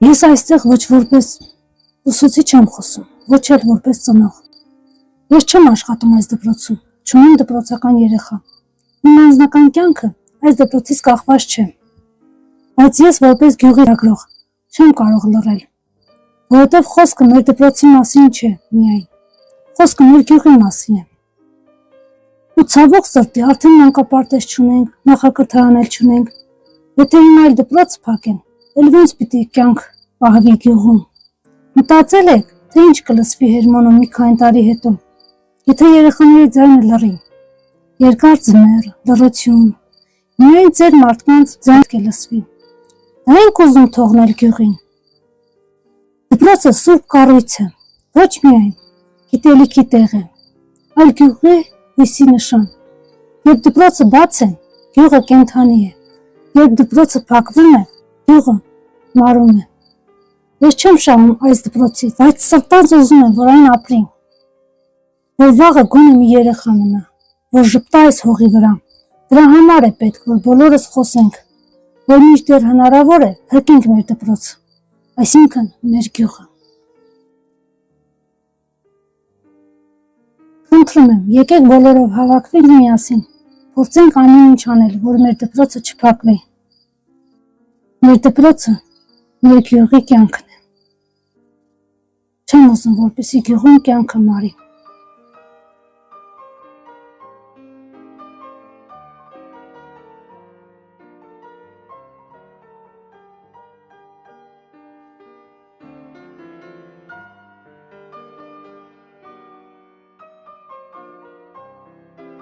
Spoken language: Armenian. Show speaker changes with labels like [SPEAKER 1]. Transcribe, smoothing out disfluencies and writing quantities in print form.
[SPEAKER 1] Ես այստեղ ոչ որպես ուսուցիչ եմ խոսում, ոչ էլ որպես ծնող։ Ես չեմ աշխատում այս դպրոցում, չունեմ դպրոցական երեխա։ Իմ անձնական կյանքը այս դպրոցից կախված չէ, բայց ես որպես գյուղի ծրագրող չեմ կարող լռել, որովհետև խոսքը մեր դպրոցի մասին չէ միայն, խոսքը մեր գյուղի մասին է։ Ու ցավոք սրտի արդեն մանկապարտեզ չունենք, նախակրթարան էլ չունենք։ Եթե հիմա այլ դպրոց փակեն, էլ ոնց պիտի կյանք պահվի գյուղում։ Մտածել եք, թե ինչ կլսվի Հերմոնում մի քանի տարի հետո, եթե երեխաների ձայնը լռի, երկար ձմեռ, լռություն, միայն ձեր մարդկանց ձայն կլսվի։ Դա ենք ուզում թողնել գյուղին։ Դպրոցը սուրբ կառույց է, ոչ միայն գիտելիքի տեղ է, այլ գյուղի հույսի նշան։ Երբ դպրոցը բաց է, գյուղը կենդանի է, երբ դպրոցը փակվում է, գյուղը մարում է։ Ես չեմ շահում այս դպրոցից, բայց սրտանց ուզում եմ, որ այն ապրի, որ վաղը գոնե մի երեխա մնա, որ ժպտա այս հողի վրա։ Դրա համար է պետք, որ բոլորս խոսենք, որ մինչդեռ հնարավոր է, փրկենք մեր դպրոցը, այսինքն մեր գյուղը։ Խնդրում եմ, եկեք բոլորով հավաքվենք միասին, փորձենք ամեն ինչ անել, որ մեր դպրոցը չփակվի։ Մեր դպրոցը մեր գյուղի կյանքն է։ Չեմ ուզում, որպեսզի գյուղում կյանքը մարի։